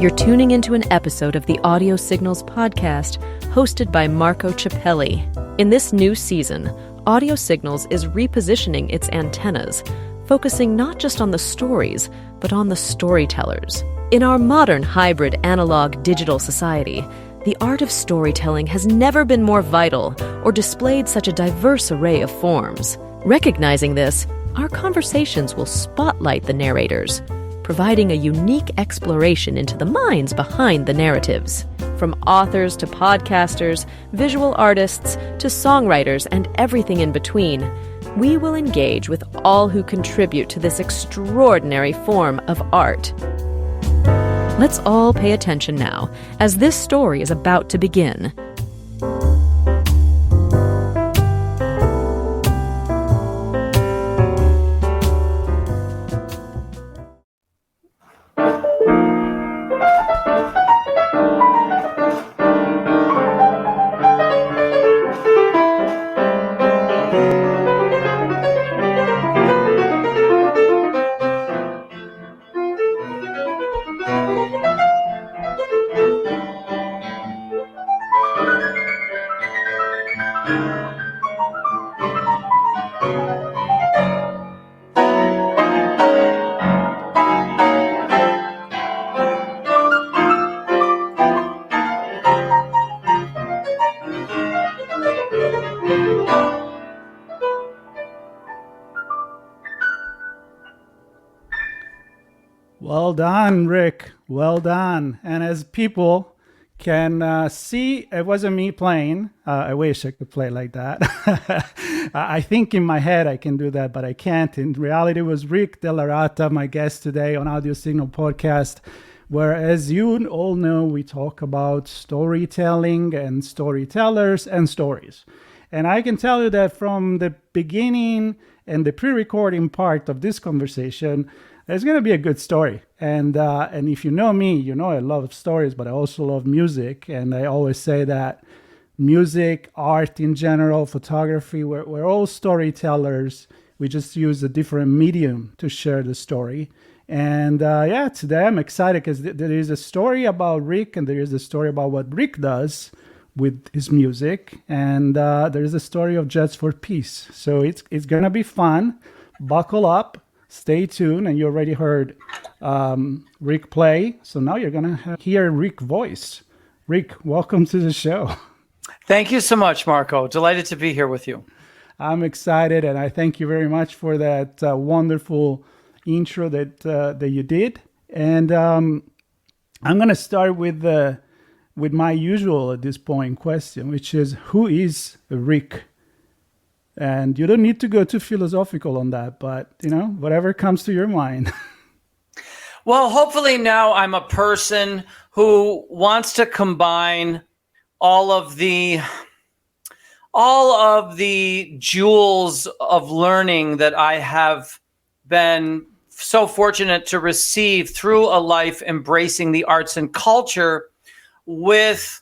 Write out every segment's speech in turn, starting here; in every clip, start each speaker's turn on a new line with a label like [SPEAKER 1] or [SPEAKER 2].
[SPEAKER 1] You're tuning into an episode of the Audio Signals podcast hosted by Marco Ciappelli. In this new season, Audio Signals is repositioning its antennas, focusing not just on the stories, but on the storytellers. In our modern hybrid analog-digital society, the art of storytelling has never been more vital or displayed such a diverse array of forms. Recognizing this, our conversations will spotlight the narrators, providing a unique exploration into the minds behind the narratives. From authors to podcasters, visual artists to songwriters and everything in between, we will engage with all who contribute to this extraordinary form of art. Let's all pay attention now, as this story is about to begin.
[SPEAKER 2] Well done, Rick. Well done. And as people can see, it wasn't me playing. I wish I could play like that. I think in my head I can do that, but I can't. In reality, it was Rick DellaRatta, my guest today on Audio Signal Podcast, where, as you all know, we talk about storytelling and storytellers and stories. And I can tell you that from the beginning and the pre-recording part of this conversation, there's going to be a good story. And if you know me, you know I love stories, but I also love music. And I always say that music, art in general, photography, we're all storytellers. We just use a different medium to share the story. And today I'm excited because there is a story about Rick, and there is a story about what Rick does with his music. And there is a story of Jets for Peace. So it's going to be fun. Buckle up. Stay tuned, and you already heard Rick play, so now you're going to hear Rick's voice. Rick, welcome to the show.
[SPEAKER 3] Thank you so much, Marco. Delighted to be here with you.
[SPEAKER 2] I'm excited, and I thank you very much for that wonderful intro that you did. And I'm going to start with my usual, at this point, question, which is, who is Rick? And you don't need to go too philosophical on that, but, whatever comes to your mind.
[SPEAKER 3] Well, hopefully now I'm a person who wants to combine all of the jewels of learning that I have been so fortunate to receive through a life embracing the arts and culture with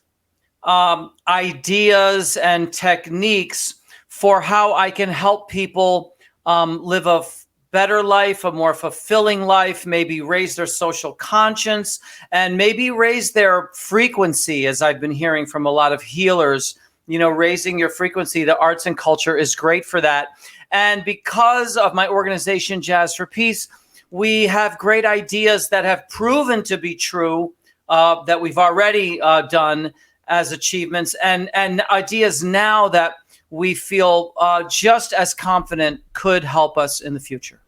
[SPEAKER 3] ideas and techniques for how I can help people live a better life, a more fulfilling life, maybe raise their social conscience, and maybe raise their frequency, as I've been hearing from a lot of healers. Raising your frequency, the arts and culture is great for that. And because of my organization, Jazz for Peace, we have great ideas that have proven to be true, that we've already done as achievements, and ideas now that we feel just as confident could help us in the future.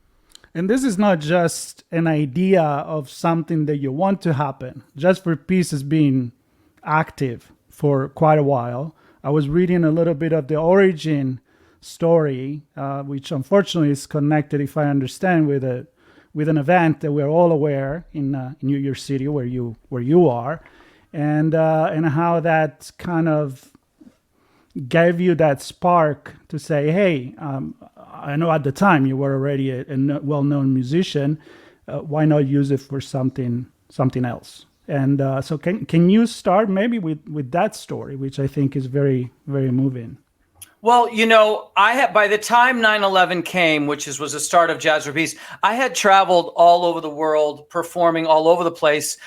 [SPEAKER 2] And this is not just an idea of something that you want to happen. Just for Peace has been active for quite a while. I was reading a little bit of the origin story, which unfortunately is connected, if I understand, with an event that we're all aware in New York City, where you are, and how that kind of gave you that spark to say, hey, I know at the time you were already a well-known musician. Why not use it for something else? And so can you start maybe with that story, which I think is very, very moving?
[SPEAKER 3] Well, I had, by the time 9/11 came, was the start of Jazz for Peace, I had traveled all over the world, performing all over the place.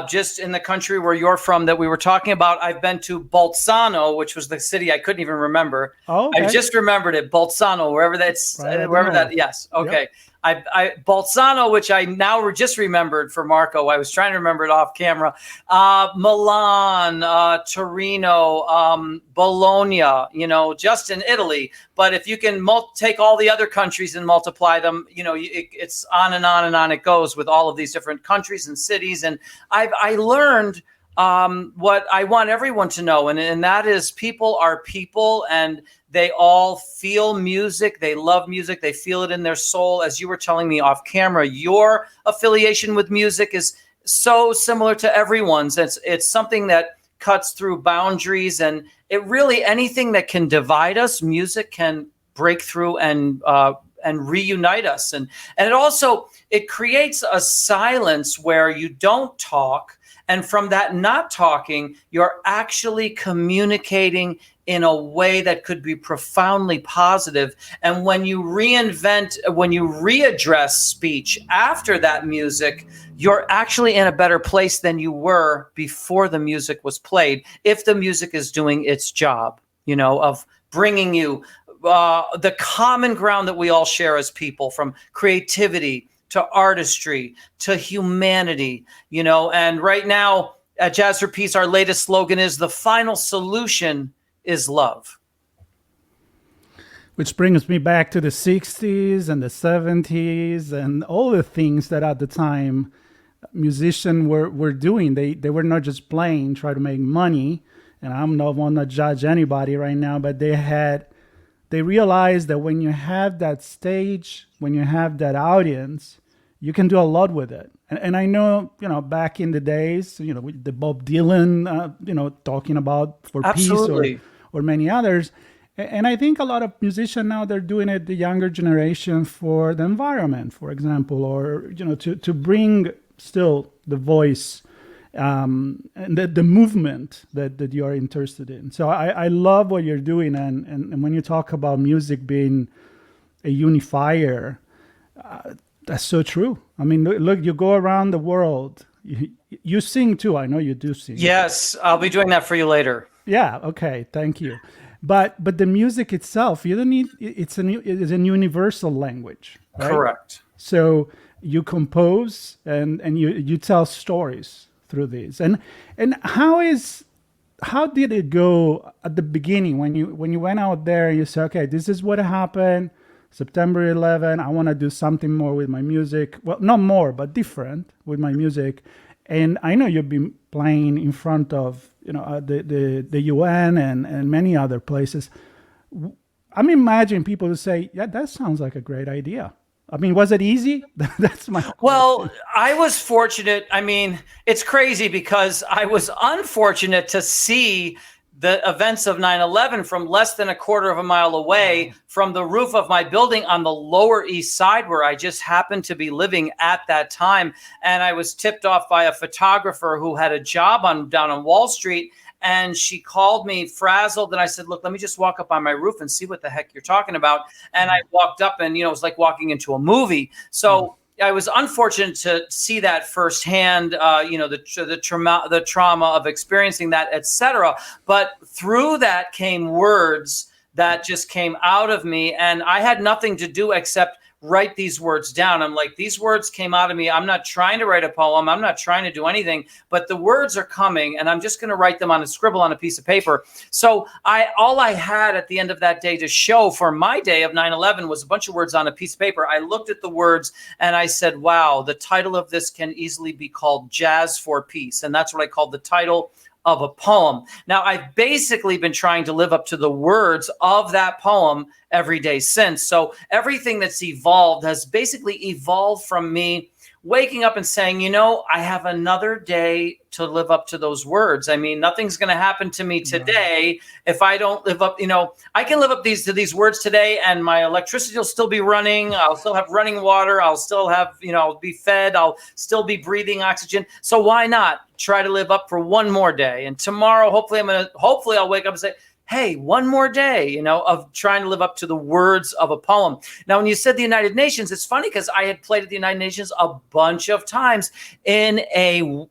[SPEAKER 3] Just in the country where you're from that we were talking about, I've been to Bolzano, which was the city I couldn't even remember.
[SPEAKER 2] Oh, okay.
[SPEAKER 3] I just remembered it, Bolzano, wherever that's,
[SPEAKER 2] Right,
[SPEAKER 3] wherever that, yes, okay.
[SPEAKER 2] Yep.
[SPEAKER 3] Bolzano, which I now just remembered for Marco. I was trying to remember it off camera. Milan, Torino, Bologna, just in Italy. But if you can take all the other countries and multiply them, it's on and on and on it goes with all of these different countries and cities. And I learned what I want everyone to know, and that is people are people, and they all feel music. They love music. They feel it in their soul. As you were telling me off camera, your affiliation with music is so similar to everyone's. It's something that cuts through boundaries, and it really, anything that can divide us, music can break through and reunite us. And it creates a silence where you don't talk. And from that not talking, you're actually communicating in a way that could be profoundly positive. And when you readdress speech after that music, you're actually in a better place than you were before the music was played, if the music is doing its job, of bringing you the common ground that we all share as people, from creativity to artistry, to humanity, and right now at Jazz for Peace, our latest slogan is the final solution is love.
[SPEAKER 2] Which brings me back to the 60s and the 70s and all the things that at the time musicians were doing. They were not just playing, try to make money. And I'm not want to judge anybody right now, but they realized that when you have that stage, when you have that audience, you can do a lot with it. And I know, back in the days, with the Bob Dylan, talking about for
[SPEAKER 3] Absolutely.
[SPEAKER 2] peace or many others. And I think a lot of musicians now, they're doing it, the younger generation, for the environment, for example, or, to bring still the voice and the movement that you are interested in. So I love what you're doing. And when you talk about music being a unifier, that's so true. I mean, look, you go around the world. You sing too. I know you do sing.
[SPEAKER 3] Yes, I'll be doing that for you later.
[SPEAKER 2] Yeah. Okay. Thank you. But the music itself, you don't need. It's a universal language. Right?
[SPEAKER 3] Correct.
[SPEAKER 2] So you compose and you tell stories through these. And how did it go at the beginning when you went out there and you said, okay, this is what happened. September 11, I want to do something more with my music. Well, not more, but different with my music. And I know you've been playing in front of, the UN and many other places. I'm imagining people who say, yeah, that sounds like a great idea. I mean, was it easy? That's my question.
[SPEAKER 3] Well, I was fortunate. I mean, it's crazy because I was unfortunate to see the events of 9/11 from less than a quarter of a mile away from the roof of my building on the Lower East Side, where I just happened to be living at that time. And I was tipped off by a photographer who had a job down on Wall Street. And she called me frazzled. And I said, look, let me just walk up on my roof and see what the heck you're talking about. And I walked up and, it was like walking into a movie. So I was unfortunate to see that firsthand, the trauma of experiencing that, etc. But through that came words that just came out of me, and I had nothing to do except write these words down. I'm like, these words came out of me. I'm not trying to write a poem. I'm not trying to do anything, but the words are coming, and I'm just going to write them on a scribble on a piece of paper. So all I had at the end of that day to show for my day of 9/11 was a bunch of words on a piece of paper. I looked at the words and I said, wow, the title of this can easily be called Jazz for Peace. And that's what I called the title of a poem. Now, I've basically been trying to live up to the words of that poem every day since. So everything that's evolved has basically evolved from me waking up and saying, I have another day to live up to those words. I mean, nothing's going to happen to me today if I don't live up. I can live up to these words today, and my electricity will still be running. I'll still have running water. I'll still have, I'll be fed. I'll still be breathing oxygen. So why not try to live up for one more day? And tomorrow, hopefully I'll wake up and say, hey, one more day, of trying to live up to the words of a poem. Now, when you said the United Nations, it's funny because I had played at the United Nations a bunch of times in a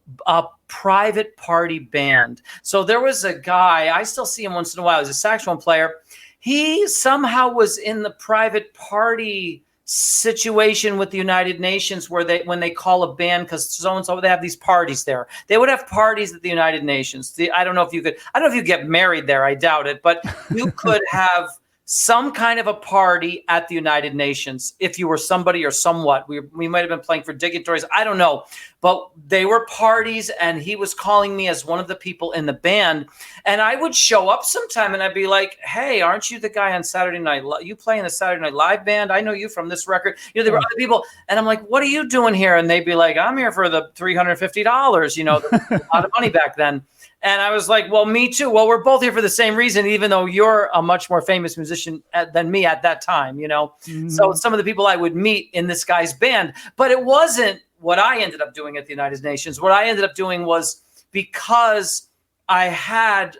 [SPEAKER 3] private party band. So there was a guy, I still see him once in a while, he's a saxophone player. He somehow was in the private party situation with the United Nations where when they call a band, because so-and-so, they have these parties there. They would have parties at the United Nations. I don't know if you get married there. I doubt it, but you could have some kind of a party at the United Nations if you were somebody or somewhat. We might have been playing for dignitaries. I don't know. But they were parties, and he was calling me as one of the people in the band. And I would show up sometime, and I'd be like, hey, aren't you the guy on Saturday Night? You play in the Saturday Night Live band? I know you from this record. There were other people. And I'm like, what are you doing here? And they'd be like, I'm here for the $350, a lot of money back then. And I was like, well, me too. Well, we're both here for the same reason, even though you're a much more famous musician than me at that time, Mm-hmm. So some of the people I would meet in this guy's band, but it wasn't what I ended up doing at the United Nations. What I ended up doing was, because I had,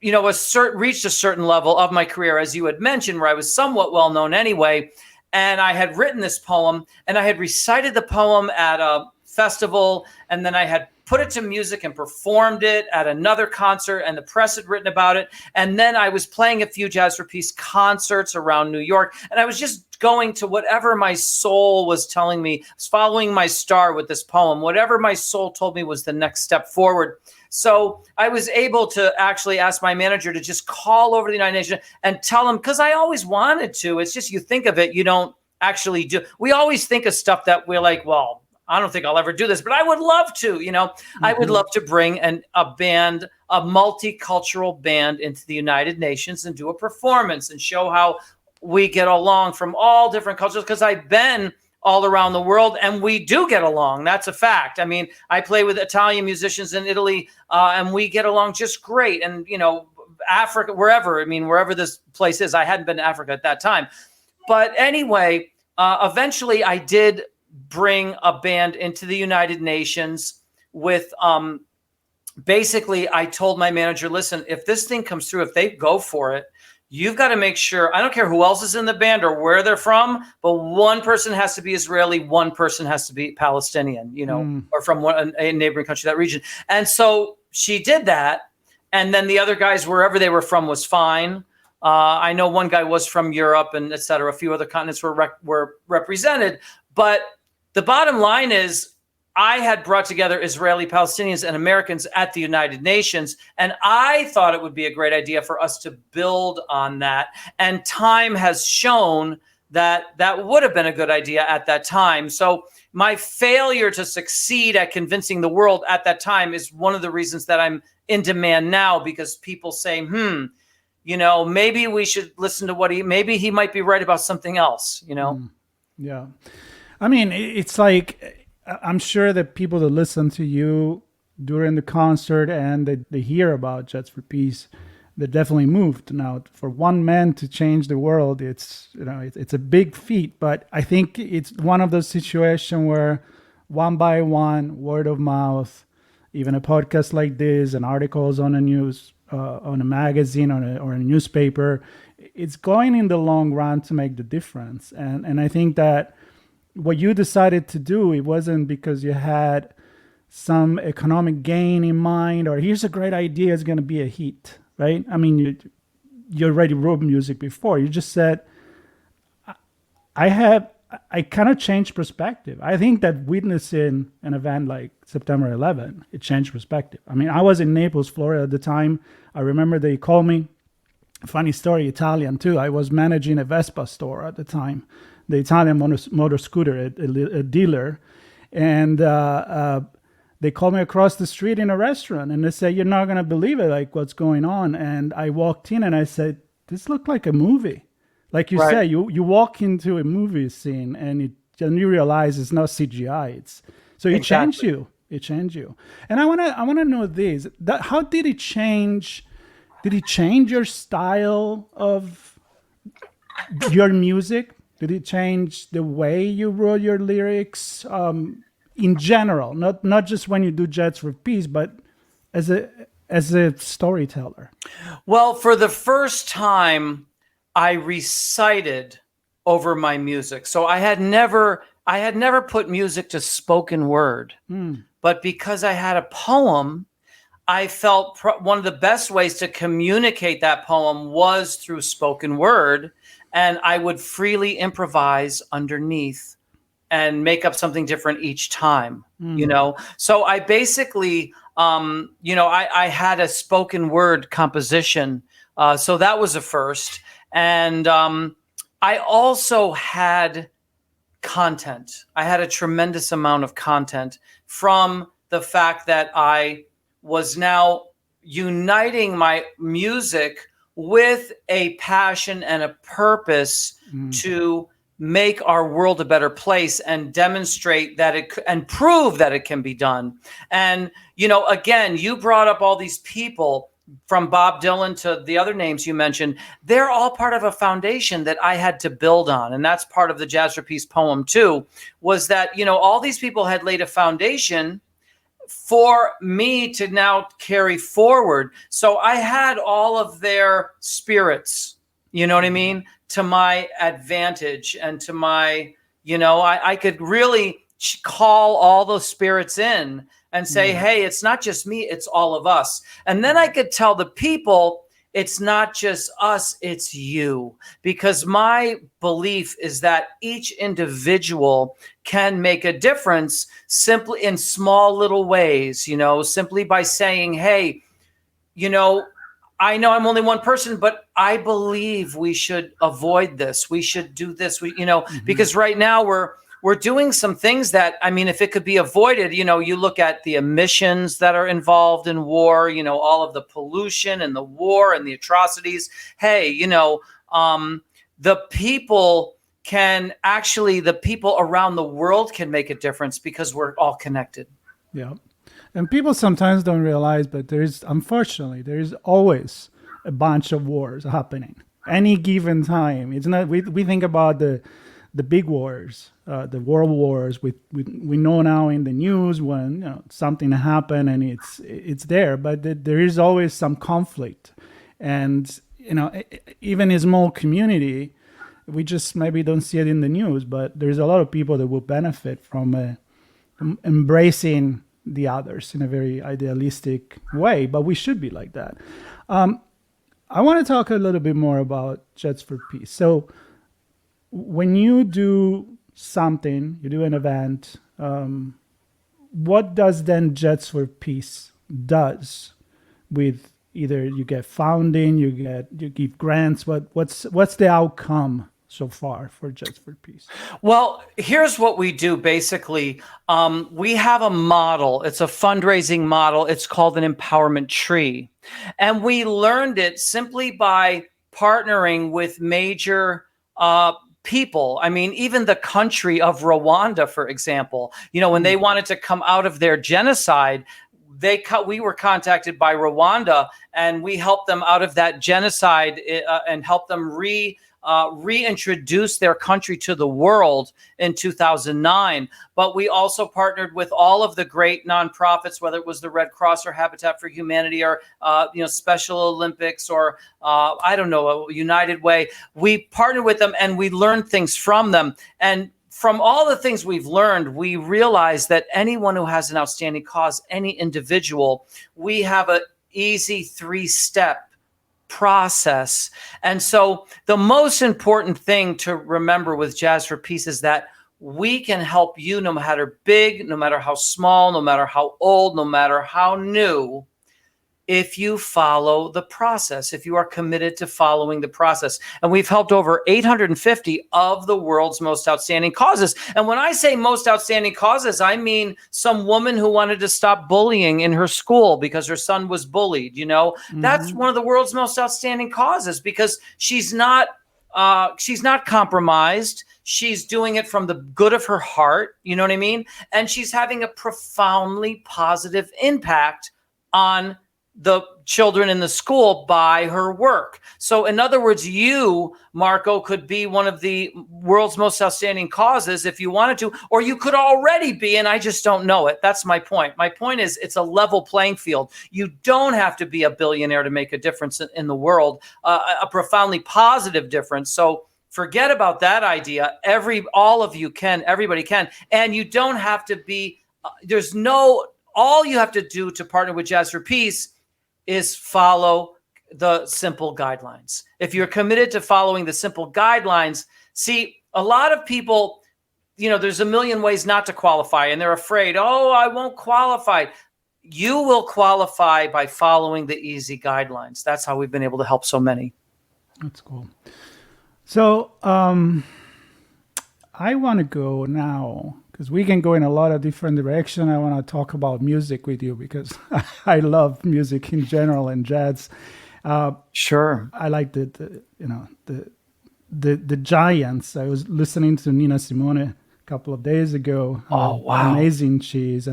[SPEAKER 3] reached a certain level of my career, as you had mentioned, where I was somewhat well known anyway. And I had written this poem, and I had recited the poem at a festival, and then I had put it to music and performed it at another concert, and the press had written about it. And then I was playing a few Jazz for Peace concerts around New York, and I was just going to whatever my soul was telling me. I was following my star with this poem. Whatever my soul told me was the next step forward. So I was able to actually ask my manager to just call over to the United Nations and tell them, because I always wanted to. It's just, you think of it, you don't actually do. We always think of stuff that we're like, well, I don't think I'll ever do this, but I would love to, Mm-hmm. I would love to bring a band, a multicultural band, into the United Nations and do a performance and show how we get along from all different cultures, because I've been all around the world and we do get along. That's a fact. I mean, I play with Italian musicians in Italy and we get along just great. And, Africa, wherever this place is. I hadn't been to Africa at that time. But anyway, eventually I did bring a band into the United Nations with, basically I told my manager, listen, if this thing comes through, if they go for it, you've got to make sure, I don't care who else is in the band or where they're from, but one person has to be Israeli, one person has to be Palestinian, or from a neighboring country, that region. And so she did that. And then the other guys, wherever they were from, was fine. I know one guy was from Europe and et cetera. A few other continents were represented. But the bottom line is, I had brought together Israeli, Palestinians, and Americans at the United Nations, and I thought it would be a great idea for us to build on that. And time has shown that that would have been a good idea at that time. So my failure to succeed at convincing the world at that time is one of the reasons that I'm in demand now, because people say, maybe we should listen to maybe he might be right about something else,
[SPEAKER 2] Yeah. I mean, it's like, I'm sure that people that listen to you during the concert and they hear about Jets for Peace, they're definitely moved. Now, for one man to change the world, it's a big feat. But I think it's one of those situations where one by one, word of mouth, even a podcast like this, and articles on a news, on a magazine, or a newspaper, it's going in the long run to make the difference. And I think that what you decided to do, it wasn't because you had some economic gain in mind, or here's a great idea, it's going to be a hit, right? I mean, you already wrote music before. You just said, I kind of changed perspective. I think that witnessing an event like September 11, it changed perspective. I mean, I was in Naples, Florida at the time. I remember they called me. Funny story, Italian too. I was managing a Vespa store at the time, the Italian motor scooter, a dealer. And they called me across the street in a restaurant, and they said, you're not going to believe it, like what's going on. And I walked in and I said, this looked like a movie. Like you said, you walk into a movie scene and you realize it's not CGI. It changed you. It changed you. And I want to know this. How did it change? Did it change your style of your music? Did it change the way you wrote your lyrics in general? Not just when you do Jets for Peace, but as as a storyteller?
[SPEAKER 3] Well, for the first time, I recited over my music. So I had never put music to spoken word, but because I had a poem, I felt one of the best ways to communicate that poem was through spoken word, and I would freely improvise underneath and make up something different each time, So I basically, I had a spoken word composition. So that was a first. And I also had content. I had a tremendous amount of content from the fact that I was now uniting my music with a passion and a purpose to make our world a better place and demonstrate that and prove that it can be done. And, again, you brought up all these people from Bob Dylan to the other names you mentioned. They're all part of a foundation that I had to build on. And that's part of the Jazz for Peace poem too, was that, all these people had laid a foundation for me to now carry forward. So I had all of their spirits, you know what I mean, to my advantage and to my, I could really call all those spirits in and say, hey, it's not just me, it's all of us. And then I could tell the people, it's not just us, it's you. Because my belief is that each individual can make a difference simply in small little ways, simply by saying, hey, I know I'm only one person, but I believe we should avoid this. We should do this, because right now we're doing some things that, if it could be avoided, you look at the emissions that are involved in war, all of the pollution and the war and the atrocities. Hey, the people around the world can make a difference because we're all connected.
[SPEAKER 2] Yeah. And people sometimes don't realize, but unfortunately, there's always a bunch of wars happening any given time. It's not, we think about the big wars, the world wars. We know now in the news when something happened and it's there, but there is always some conflict, and even a small community, we just maybe don't see it in the news, but there's a lot of people that will benefit from embracing the others in a very idealistic way. But we should be like that. I want to talk a little bit more about Jets for Peace. So when you do something, you do an event, what does then Jets for Peace does with either you get funding, you give grants, what's the outcome so far for Jets for Peace?
[SPEAKER 3] Well, here's what we do. Basically, we have a model. It's a fundraising model. It's called an empowerment tree. And we learned it simply by partnering with major people. Even the country of Rwanda, for example, when they wanted to come out of their genocide, we were contacted by Rwanda, and we helped them out of that genocide and helped them reintroduce their country to the world in 2009. But we also partnered with all of the great nonprofits, whether it was the Red Cross or Habitat for Humanity or Special Olympics or United Way. We partnered with them and we learned things from them. And from all the things we've learned, we realized that anyone who has an outstanding cause, any individual, we have an easy 3-step process. And so the most important thing to remember with Jazz for Peace is that we can help you no matter big, no matter how small, no matter how old, no matter how new, if you follow the process, if you are committed to following the process. And we've helped over 850 of the world's most outstanding causes. And when I say most outstanding causes, I mean some woman who wanted to stop bullying in her school because her son was bullied. That's one of the world's most outstanding causes because she's not compromised. She's doing it from the good of her heart. You know what I mean? And she's having a profoundly positive impact on the children in the school buy her work. So in other words, you, Marco, could be one of the world's most outstanding causes if you wanted to, or you could already be, and I just don't know it. That's my point. My point is it's a level playing field. You don't have to be a billionaire to make a difference in the world, a profoundly positive difference. So forget about that idea. All of you can, everybody can. And you don't have to be, all you have to do to partner with Jazz for Peace is follow the simple guidelines. If you're committed to following the simple guidelines, see, a lot of people, there's a million ways not to qualify, and they're afraid, I won't qualify. You will qualify by following the easy guidelines. That's how we've been able to help so many.
[SPEAKER 2] That's cool. So I want to go now, because we can go in a lot of different directions. I want to talk about music with you because I love music in general and jazz.
[SPEAKER 3] Sure.
[SPEAKER 2] I like the giants. I was listening to Nina Simone a couple of days ago.
[SPEAKER 3] Oh, wow.
[SPEAKER 2] How amazing she is.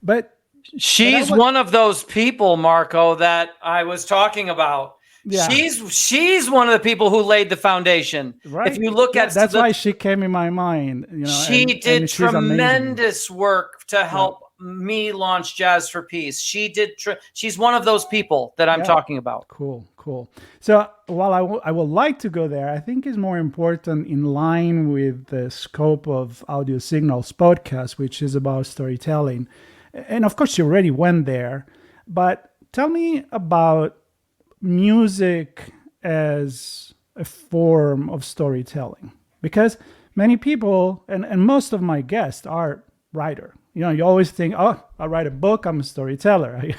[SPEAKER 2] But
[SPEAKER 3] she's one of those people, Marco, that I was talking about. Yeah. She's one of the people who laid the foundation.
[SPEAKER 2] Right.
[SPEAKER 3] If you look at
[SPEAKER 2] that's why she came in my mind.
[SPEAKER 3] She did tremendous work to help me launch Jazz for Peace. She's one of those people that I'm talking about.
[SPEAKER 2] Cool. So while I would like to go there, I think it's more important in line with the scope of Audio Signals podcast, which is about storytelling. And of course, you already went there, but tell me about music as a form of storytelling, because many people and most of my guests are writer. You always think, I write a book, I'm a storyteller.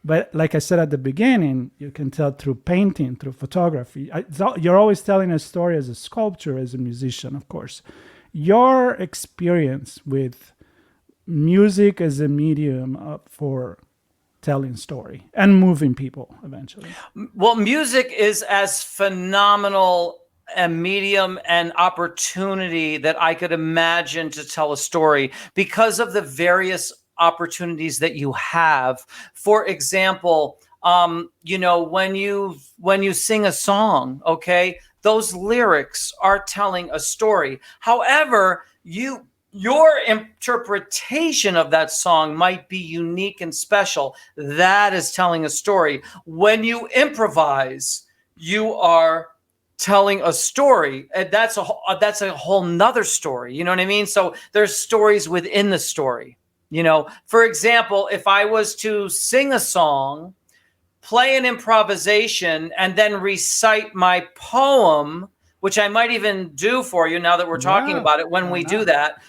[SPEAKER 2] But like I said at the beginning, you can tell through painting, through photography. You're always telling a story as a sculptor, as a musician, of course. Your experience with music as a medium for telling story and moving people eventually.
[SPEAKER 3] Well, music is as phenomenal a medium and opportunity that I could imagine to tell a story because of the various opportunities that you have. For example, when you sing a song, okay, those lyrics are telling a story. However, your interpretation of that song might be unique and special. That is telling a story. When you improvise, you are telling a story. And that's a whole nother story. You know what I mean? So there's stories within the story. For example, if I was to sing a song, play an improvisation, and then recite my poem, which I might even do for you now that we're talking about it, when we do that,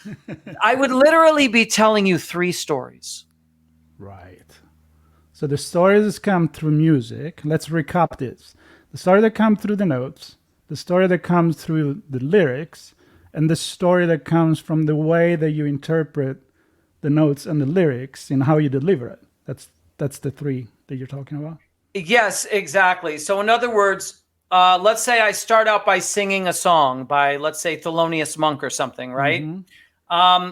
[SPEAKER 3] I would literally be telling you 3 stories.
[SPEAKER 2] Right. So the stories come through music. Let's recap this. The story that comes through the notes, the story that comes through the lyrics, and the story that comes from the way that you interpret the notes and the lyrics and how you deliver it. That's the 3 that you're talking about?
[SPEAKER 3] Yes, exactly. So in other words, let's say I start out by singing a song by, let's say, Thelonious Monk or something, right? Mm-hmm.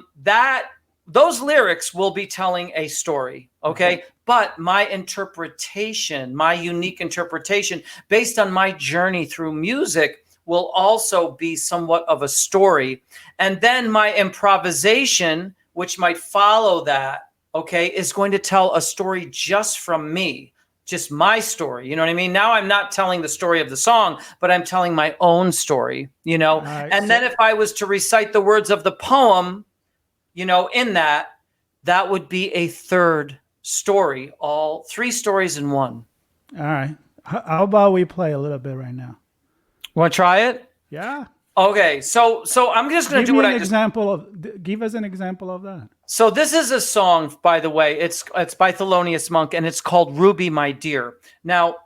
[SPEAKER 3] Those lyrics will be telling a story, okay? But my interpretation, my unique interpretation, based on my journey through music, will also be somewhat of a story. And then my improvisation, which might follow that, okay, is going to tell a story just from me. Just my story, you know what I mean? Now I'm not telling the story of the song, but I'm telling my own story, Right. And then if I was to recite the words of the poem, in that would be a 3rd story, all 3 stories in one.
[SPEAKER 2] All right. How about we play a little bit right now?
[SPEAKER 3] Want to try it?
[SPEAKER 2] Yeah.
[SPEAKER 3] Okay. So I'm just going to do what
[SPEAKER 2] give us an example of that.
[SPEAKER 3] So this is a song, by the way. It's by Thelonious Monk, and it's called "Ruby, My Dear." Now,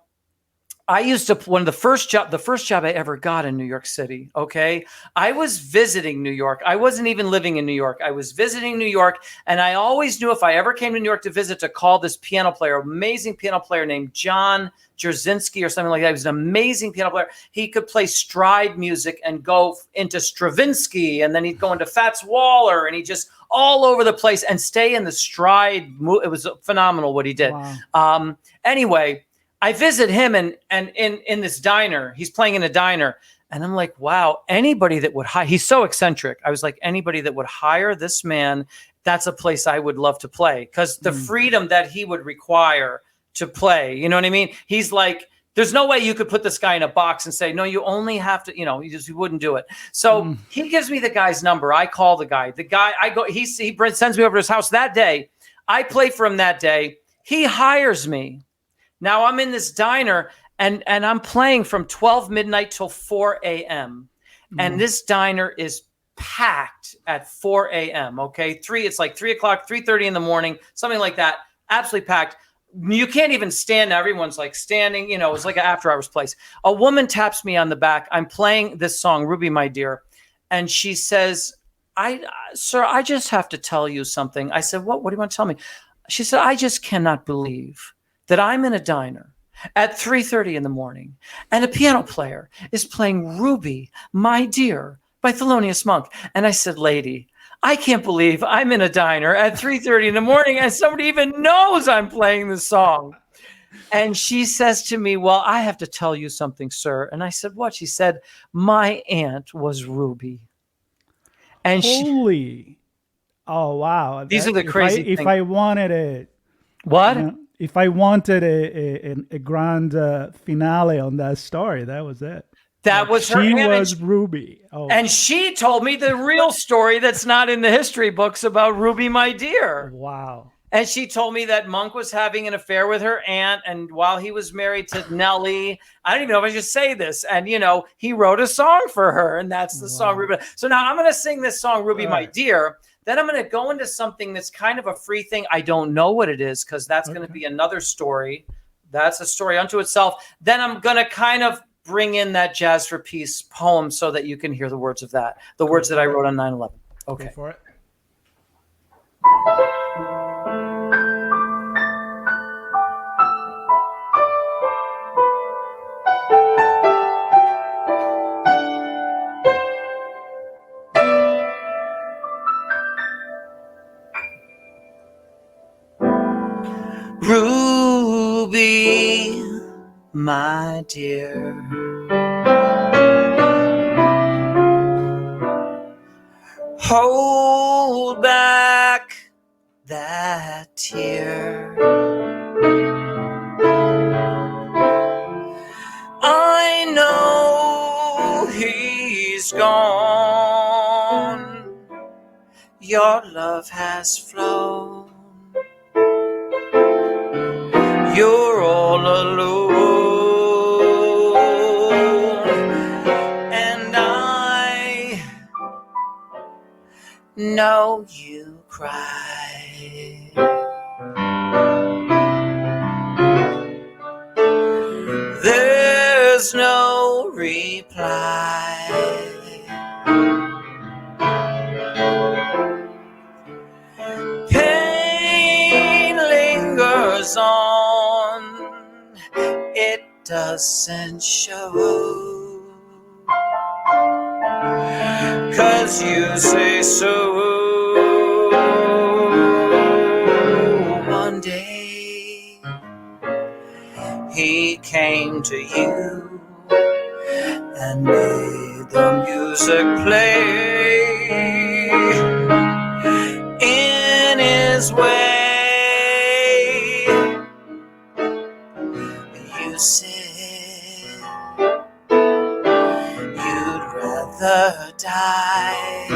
[SPEAKER 3] I used to, the first job I ever got in New York City, okay? I was visiting New York. I wasn't even living in New York. I was visiting New York, and I always knew if I ever came to New York to visit to call this piano player, amazing piano player named John Jerzinski or something like that. He was an amazing piano player. He could play stride music and go into Stravinsky, and then he'd go into Fats Waller, and he just all over the place and stay in the stride. It was phenomenal what he did. Wow. Anyway, I visit him and in this diner, he's playing in a diner. And I'm like, wow, anybody that would hire, he's so eccentric. I was like, anybody that would hire this man, that's a place I would love to play. Because the freedom that he would require to play, you know what I mean? He's like, there's no way you could put this guy in a box and say, no, you only have to, he wouldn't do it. So he gives me the guy's number. I call the guy. He sends me over to his house that day. I play for him that day. He hires me. Now I'm in this diner and I'm playing from 12 midnight till 4 a.m. And this diner is packed at 4 a.m. Okay. It's like 3 o'clock, 3:30 in the morning, something like that. Absolutely packed. You can't even stand. Everyone's like standing, it's like an after hours place. A woman taps me on the back. I'm playing this song, Ruby, My Dear. And she says, sir, I just have to tell you something. I said, what do you want to tell me? She said, I just cannot believe that I'm in a diner at 3:30 in the morning and a piano player is playing Ruby, My Dear by Thelonious Monk. And I said, lady, I can't believe I'm in a diner at 3:30 in the morning and somebody even knows I'm playing the song. And she says to me, well, I have to tell you something, sir. And I said, what? She said, my aunt was Ruby. And
[SPEAKER 2] oh, wow.
[SPEAKER 3] These are the crazy things.
[SPEAKER 2] If I wanted it.
[SPEAKER 3] What?
[SPEAKER 2] If I wanted a grand finale on that story, that was it.
[SPEAKER 3] That was her.
[SPEAKER 2] She was Ruby. Oh.
[SPEAKER 3] And she told me the real story that's not in the history books about Ruby, My Dear.
[SPEAKER 2] Wow.
[SPEAKER 3] And she told me that Monk was having an affair with her aunt. And while he was married to Nellie, I don't even know if I should say this. And, he wrote a song for her. And that's the song, Ruby. So now I'm going to sing this song, Ruby, My Dear. Then I'm going to go into something that's kind of a free thing. I don't know what it is because that's going to be another story. That's a story unto itself. Then I'm going to kind of bring in that Jazz for Peace poem so that you can hear the words of that, the words that I wrote on 9/11. Okay.
[SPEAKER 2] Go for it.
[SPEAKER 3] Ruby, my dear, hold back that tear. I know he's gone. Your love has flown. You're all alone, and I know you cry. There's no reply. Pain lingers on. It doesn't show, 'cause you say so. One day he came to you and made the music play in his way. Said you'd rather die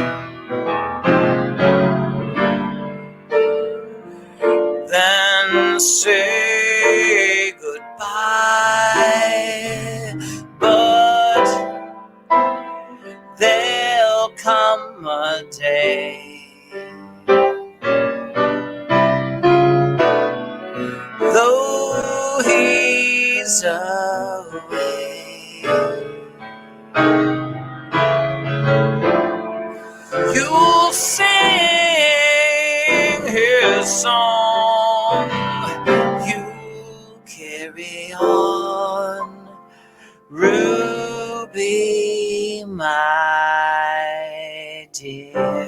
[SPEAKER 3] than say goodbye. But there'll come a day though he's away, song. You carry on, Ruby, my dear.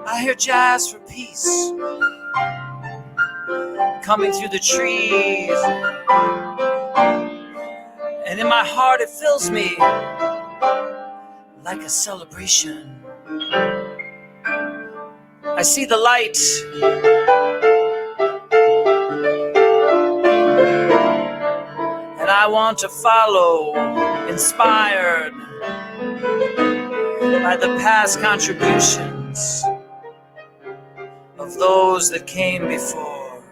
[SPEAKER 3] I hear jazz for peace coming through the trees, and in my heart it fills me like a celebration. I see the light, and I want to follow, inspired by the past contributions of those that came before.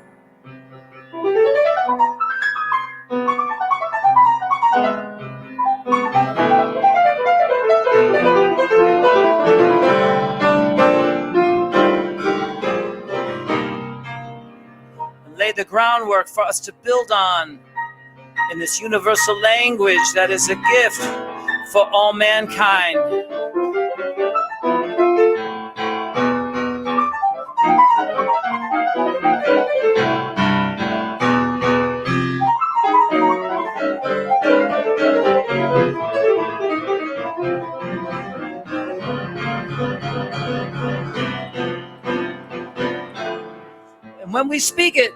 [SPEAKER 3] Lay the groundwork for us to build on in this universal language that is a gift for all mankind. And when we speak it,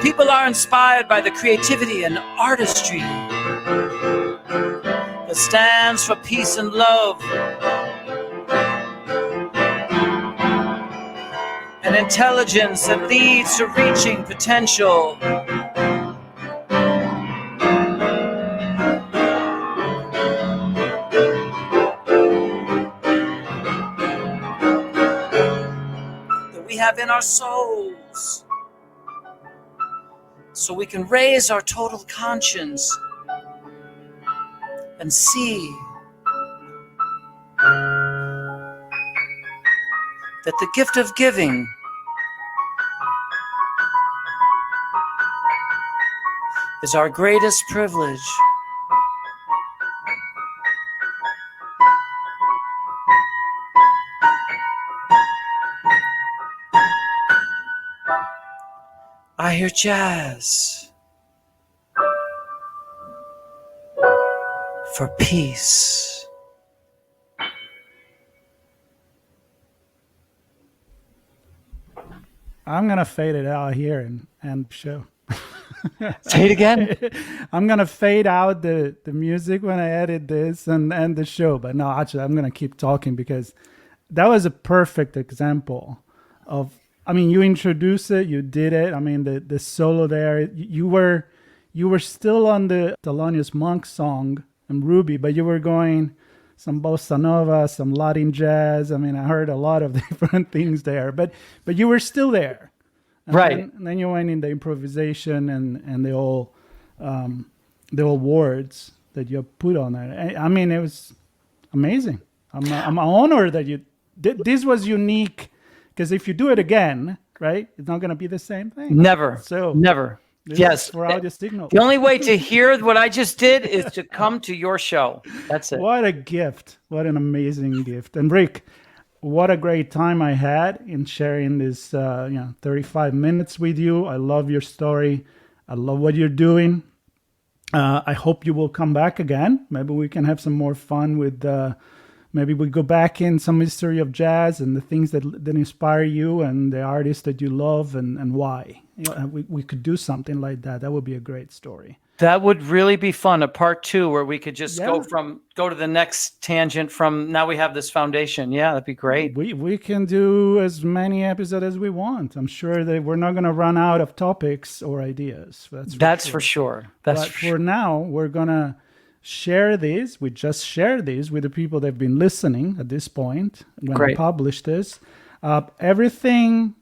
[SPEAKER 3] people are inspired by the creativity and artistry that stands for peace and love, and intelligence that leads to reaching potential. That we have in our souls, so we can raise our total conscience and see that the gift of giving is our greatest privilege. I hear jazz for peace.
[SPEAKER 2] I'm gonna fade it out here and end show.
[SPEAKER 3] Say it again.
[SPEAKER 2] I'm gonna fade out the music when I edit this and end the show. But no, actually, I'm gonna keep talking because that was a perfect example of. I mean, you introduced it, you did it. I mean, the solo there, you were still on the Thelonious Monk song and Ruby, but you were going some bossa nova, some Latin jazz. I mean, I heard a lot of different things there, but you were still there. And
[SPEAKER 3] Right.
[SPEAKER 2] then you went in the improvisation and the old words that you put on it. I mean, it was amazing. I'm honored that you did. This was unique, because if you do it again, right, it's not going to be the same thing.
[SPEAKER 3] Never.
[SPEAKER 2] So
[SPEAKER 3] Never.
[SPEAKER 2] this
[SPEAKER 3] Yes.
[SPEAKER 2] is for audio signal.
[SPEAKER 3] The only way to hear what I just did is to come to your show. That's it.
[SPEAKER 2] What a gift! What an amazing gift! And Rick, what a great time I had in sharing this 35 minutes with you. I love your story. I love what you're doing. I hope you will come back again. Maybe we can have some more fun with, maybe we go back in some history of jazz and the things that inspire you and the artists that you love and why. We could do something like that. That would be a great story.
[SPEAKER 3] That would really be fun. A part 2 where we could just
[SPEAKER 2] Yeah.
[SPEAKER 3] go to the next tangent from now we have this foundation. Yeah, that'd be great.
[SPEAKER 2] We can do as many episodes as we want. I'm sure that we're not going to run out of topics or ideas.
[SPEAKER 3] That's for sure. That's
[SPEAKER 2] But
[SPEAKER 3] for sure.
[SPEAKER 2] for now, we're going to share these. We just share these with the people that have been listening at this point when we
[SPEAKER 3] Great.
[SPEAKER 2] publish this. Everything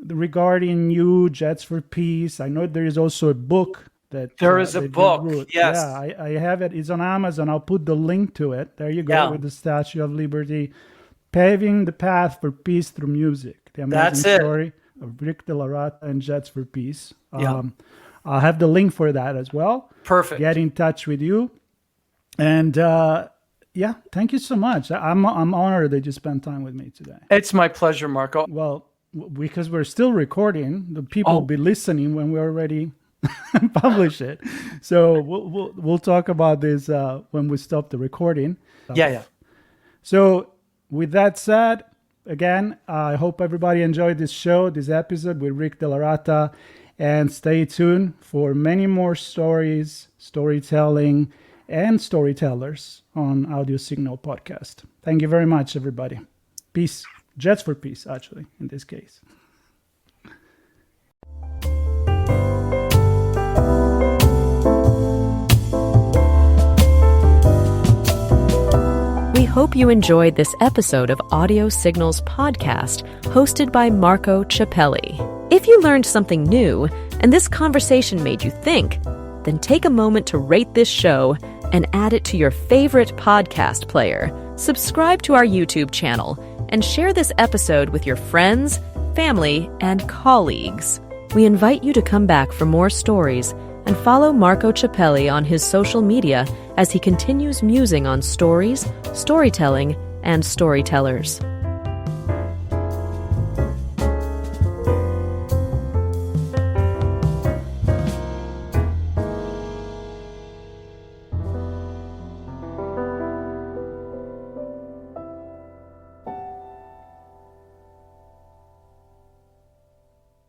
[SPEAKER 2] regarding you, Jets for Peace. I know there is also a book that
[SPEAKER 3] There is a
[SPEAKER 2] that you
[SPEAKER 3] book,
[SPEAKER 2] wrote.
[SPEAKER 3] yes.
[SPEAKER 2] Yeah, I have it. It's on Amazon. I'll put the link to it. There you go,
[SPEAKER 3] Yeah.
[SPEAKER 2] with the Statue of Liberty, paving the path for peace through music. The amazing
[SPEAKER 3] That's it.
[SPEAKER 2] story of Rick DellaRatta and Jets for Peace.
[SPEAKER 3] Yeah.
[SPEAKER 2] I'll have the link for that as well.
[SPEAKER 3] Perfect.
[SPEAKER 2] Get in touch with you. And thank you so much. I'm honored that you spent time with me today.
[SPEAKER 3] It's my pleasure, Marco.
[SPEAKER 2] Well, because we're still recording, the people will be listening when we already publish it. So we'll talk about this when we stop the recording.
[SPEAKER 3] Yeah.
[SPEAKER 2] So with that said, again, I hope everybody enjoyed this show, this episode with Rick DellaRatta, and stay tuned for many more stories, storytelling, and storytellers on Audio Signal Podcast. Thank you very much, everybody. Peace. Jets for Peace, actually, in this case.
[SPEAKER 1] We hope you enjoyed this episode of Audio Signals Podcast, hosted by Marco Ciappelli. If you learned something new and this conversation made you think, then take a moment to rate this show and add it to your favorite podcast player. Subscribe to our YouTube channel and share this episode with your friends, family, and colleagues. We invite you to come back for more stories and follow Marco Ciappelli on his social media as he continues musing on stories, storytelling, and storytellers.